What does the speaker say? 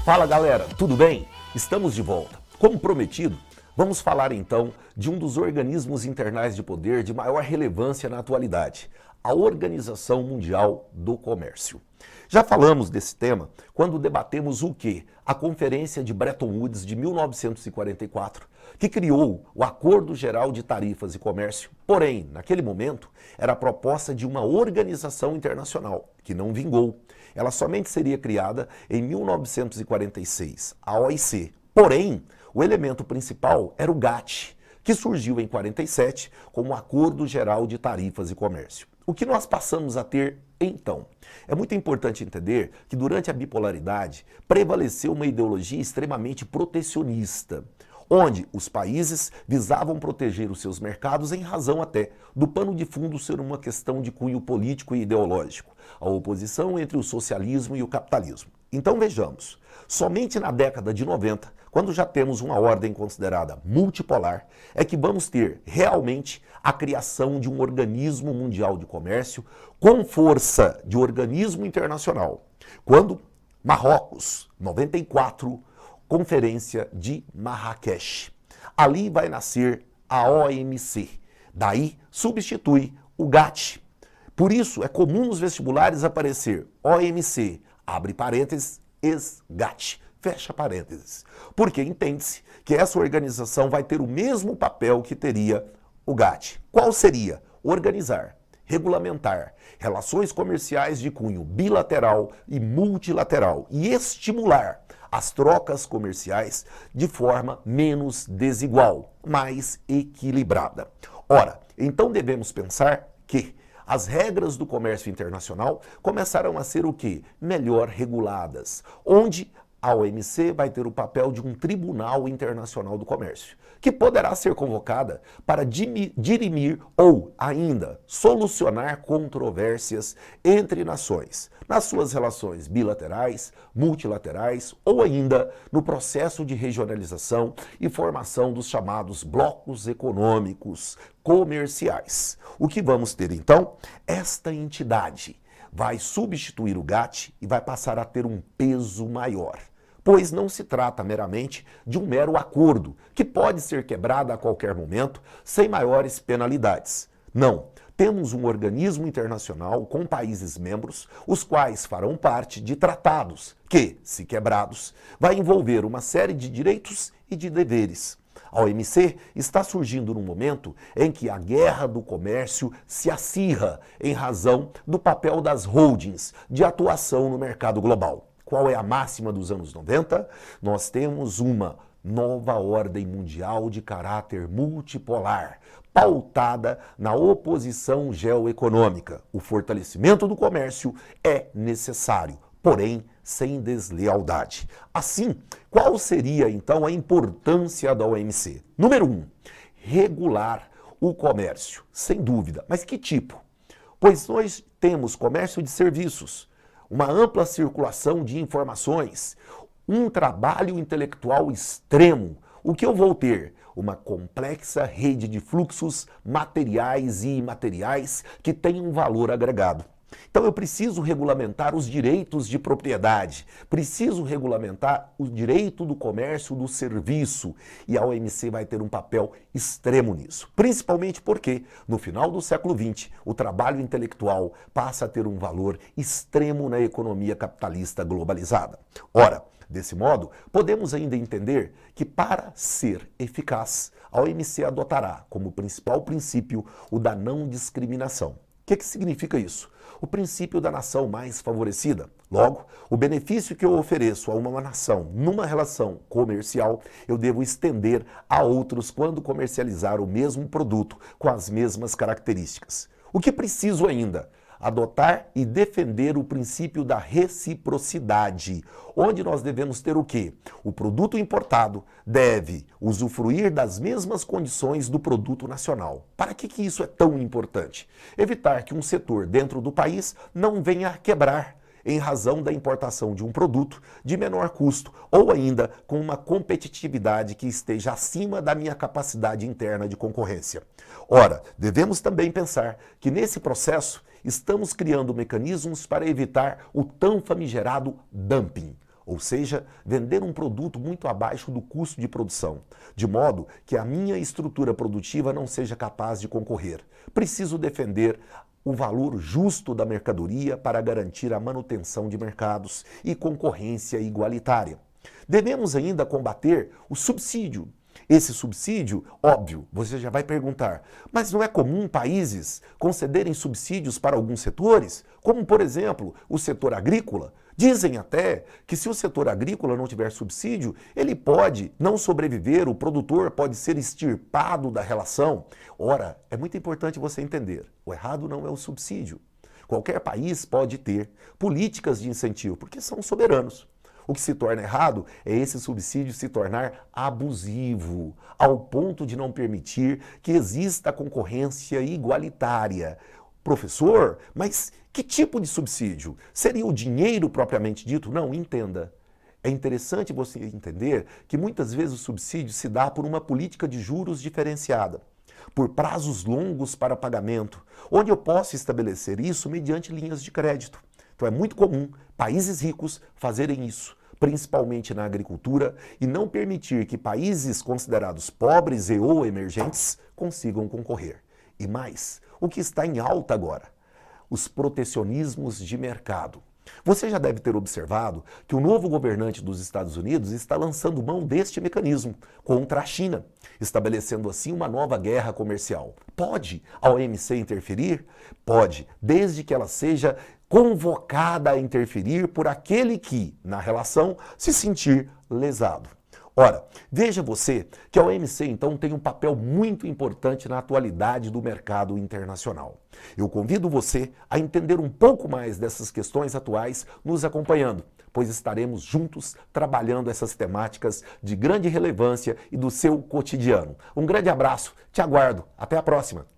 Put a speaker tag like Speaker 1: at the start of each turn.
Speaker 1: Fala galera, tudo bem? Estamos de volta. Como prometido, vamos falar então de um dos organismos internais de poder de maior relevância na atualidade, a Organização Mundial do Comércio. Já falamos desse tema quando debatemos o que? A Conferência de Bretton Woods de 1944, que criou o Acordo Geral de Tarifas e Comércio. Porém, naquele momento, era a proposta de uma organização internacional, que não vingou. Ela somente seria criada em 1946, a OIC. Porém, o elemento principal era o GATT, que surgiu em 47 como Acordo Geral de Tarifas e Comércio. O que nós passamos a ter então? É muito importante entender que durante a bipolaridade prevaleceu uma ideologia extremamente protecionista, onde os países visavam proteger os seus mercados em razão até do pano de fundo ser uma questão de cunho político e ideológico, a oposição entre o socialismo e o capitalismo. Então vejamos, somente na década de 90, quando já temos uma ordem considerada multipolar, é que vamos ter realmente a criação de um organismo mundial de comércio com força de organismo internacional. Quando Marrocos, 94, Conferência de Marrakech. Ali vai nascer a OMC. Daí substitui o GATT. Por isso é comum nos vestibulares aparecer OMC, abre parênteses, ex-GATT, fecha parênteses. Porque entende-se que essa organização vai ter o mesmo papel que teria o GATT. Qual seria? Organizar, regulamentar relações comerciais de cunho bilateral e multilateral e estimular as trocas comerciais de forma menos desigual, mais equilibrada. Ora, então devemos pensar que as regras do comércio internacional começaram a ser o quê? Melhor reguladas, onde a OMC vai ter o papel de um Tribunal Internacional do Comércio, que poderá ser convocada para dirimir ou ainda solucionar controvérsias entre nações, nas suas relações bilaterais, multilaterais ou ainda no processo de regionalização e formação dos chamados blocos econômicos comerciais. O que vamos ter então? Esta entidade vai substituir o GATT e vai passar a ter um peso maior, pois não se trata meramente de um mero acordo, que pode ser quebrado a qualquer momento sem maiores penalidades. Não, temos um organismo internacional com países membros, os quais farão parte de tratados que, se quebrados, vai envolver uma série de direitos e de deveres. A OMC está surgindo num momento em que a guerra do comércio se acirra em razão do papel das holdings de atuação no mercado global. Qual é a máxima dos anos 90? Nós temos uma nova ordem mundial de caráter multipolar, pautada na oposição geoeconômica. O fortalecimento do comércio é necessário, porém sem deslealdade. Assim, qual seria então a importância da OMC? Número 1, regular o comércio, sem dúvida. Mas que tipo? Pois nós temos comércio de serviços, uma ampla circulação de informações, um trabalho intelectual extremo. O que eu vou ter? Uma complexa rede de fluxos materiais e imateriais que tem um valor agregado. Então eu preciso regulamentar os direitos de propriedade, preciso regulamentar o direito do comércio do serviço, e a OMC vai ter um papel extremo nisso. Principalmente porque, no final do século XX, o trabalho intelectual passa a ter um valor extremo na economia capitalista globalizada. Ora, desse modo, podemos ainda entender que para ser eficaz, a OMC adotará como principal princípio o da não discriminação. O que significa isso? O princípio da nação mais favorecida. Logo, o benefício que eu ofereço a uma nação numa relação comercial, eu devo estender a outros quando comercializar o mesmo produto com as mesmas características. O que preciso ainda? Adotar e defender o princípio da reciprocidade, onde nós devemos ter o quê? O produto importado deve usufruir das mesmas condições do produto nacional. Para que isso é tão importante? Evitar que um setor dentro do país não venha a quebrar em razão da importação de um produto de menor custo ou ainda com uma competitividade que esteja acima da minha capacidade interna de concorrência. Ora, devemos também pensar que nesse processo estamos criando mecanismos para evitar o tão famigerado dumping, ou seja, vender um produto muito abaixo do custo de produção, de modo que a minha estrutura produtiva não seja capaz de concorrer. Preciso defender o valor justo da mercadoria para garantir a manutenção de mercados e concorrência igualitária. Devemos ainda combater o subsídio. Esse subsídio, óbvio, você já vai perguntar, mas não é comum países concederem subsídios para alguns setores, como por exemplo o setor agrícola? Dizem até que se o setor agrícola não tiver subsídio, ele pode não sobreviver, o produtor pode ser extirpado da relação. Ora, é muito importante você entender, o errado não é o subsídio. Qualquer país pode ter políticas de incentivo, porque são soberanos. O que se torna errado é esse subsídio se tornar abusivo, ao ponto de não permitir que exista concorrência igualitária. Professor, mas que tipo de subsídio? Seria o dinheiro propriamente dito? Não, entenda. É interessante você entender que muitas vezes o subsídio se dá por uma política de juros diferenciada, por prazos longos para pagamento, onde eu posso estabelecer isso mediante linhas de crédito. Então é muito comum países ricos fazerem isso, principalmente na agricultura, e não permitir que países considerados pobres e ou emergentes consigam concorrer. E mais, o que está em alta agora? Os protecionismos de mercado. Você já deve ter observado que o novo governante dos Estados Unidos está lançando mão deste mecanismo contra a China, estabelecendo assim uma nova guerra comercial. Pode a OMC interferir? Pode, desde que ela seja convocada a interferir por aquele que, na relação, se sentir lesado. Ora, veja você que a OMC então tem um papel muito importante na atualidade do mercado internacional. Eu convido você a entender um pouco mais dessas questões atuais nos acompanhando, pois estaremos juntos trabalhando essas temáticas de grande relevância e do seu cotidiano. Um grande abraço, te aguardo, até a próxima!